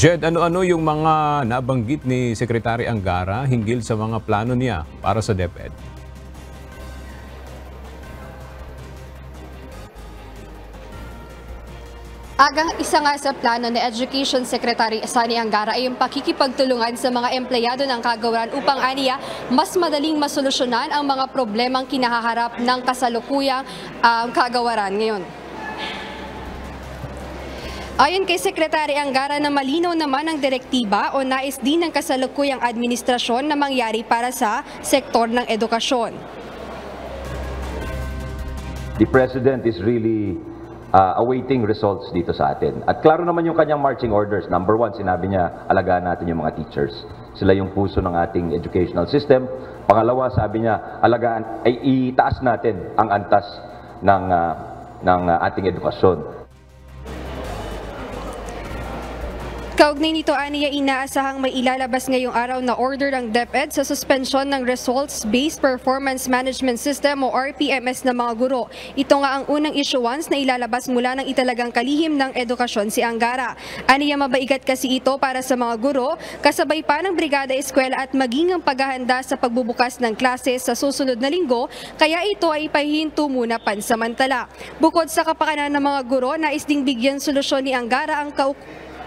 Jed, ano-ano yung mga nabanggit ni Secretary Angara hinggil sa mga plano niya para sa DepEd? Isa nga sa plano ni Education Secretary Sani Angara ay yung pakikipagtulungan sa mga empleyado ng kagawaran upang aniya mas madaling masolusyonan ang mga problemang kinahaharap ng kasalukuyang kagawaran ngayon. Ayon kay Secretary Angara na malinaw naman ang direktiba o nais din ng kasalukuyang administrasyon na mangyari para sa sektor ng edukasyon. The President is really awaiting results dito sa atin. At klaro naman yung kanyang marching orders. Number one, sinabi niya, alagaan natin yung mga teachers. Sila yung puso ng ating educational system. Pangalawa, sabi niya, alagaan ay itaas natin ang antas ng ating edukasyon. Kaugnay nito, aniya inaasahang may ilalabas ngayong araw na order ng DepEd sa suspensyon ng Results-Based Performance Management System o RPMS ng mga guro. Ito nga ang unang issuance na ilalabas mula ng italagang kalihim ng edukasyon si Angara. Aniya mabaigat kasi ito para sa mga guro, kasabay pa ng Brigada Eskwela at maging ang paghahanda sa pagbubukas ng klase sa susunod na linggo, kaya ito ay ipahihinto muna pansamantala. Bukod sa kapakanan ng mga guro, nais ding bigyan solusyon ni Angara ang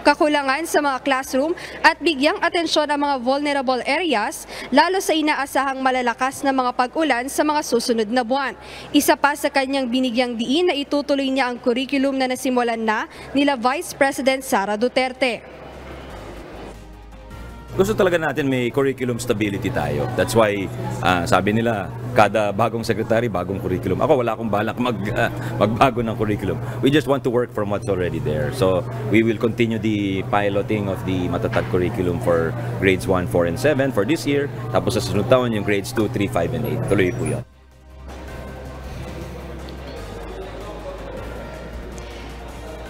kakulangan sa mga classroom at bigyang atensyon ang mga vulnerable areas, lalo sa inaasahang malalakas na mga pag-ulan sa mga susunod na buwan. Isa pa sa kanyang binigyang diin na itutuloy niya ang curriculum na nasimulan na nila Vice President Sara Duterte. Gusto talaga natin may curriculum stability tayo. That's why sabi nila, kada bagong secretary, bagong curriculum. Ako wala akong balak magbago ng curriculum. We just want to work from what's already there. So we will continue the piloting of the matatag curriculum for grades 1, 4, and 7 for this year. Tapos sa sunod taon yung grades 2, 3, 5, and 8. Tuloy po yan.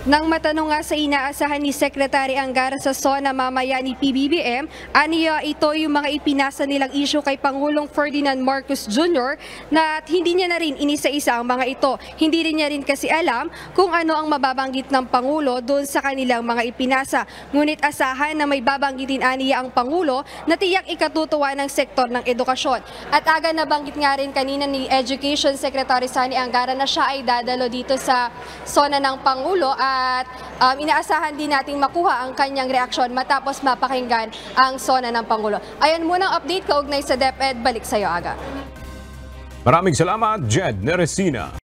Nang matanong nga sa inaasahan ni Secretary Angara sa SONA mamaya ni PBBM, aniya ito yung mga ipinasa nilang issue kay Pangulong Ferdinand Marcos Jr. na hindi niya na rin inisa-isa ang mga ito. Hindi rin niya rin kasi alam kung ano ang mababanggit ng Pangulo doon sa kanilang mga ipinasa. Ngunit asahan na may babanggitin aniya ang Pangulo na tiyak ikatutuwa ng sektor ng edukasyon. At aga nabanggit nga rin kanina ni Education Secretary Sani Angara na siya ay dadalo dito sa SONA ng Pangulo at inaasahan din nating makuha ang kanyang reaksyon matapos mapakinggan ang SONA ng Pangulo. Ayan muna ang update kaugnay sa DepEd. Balik sa iyo, Aga. Maraming salamat, Jed Neresina.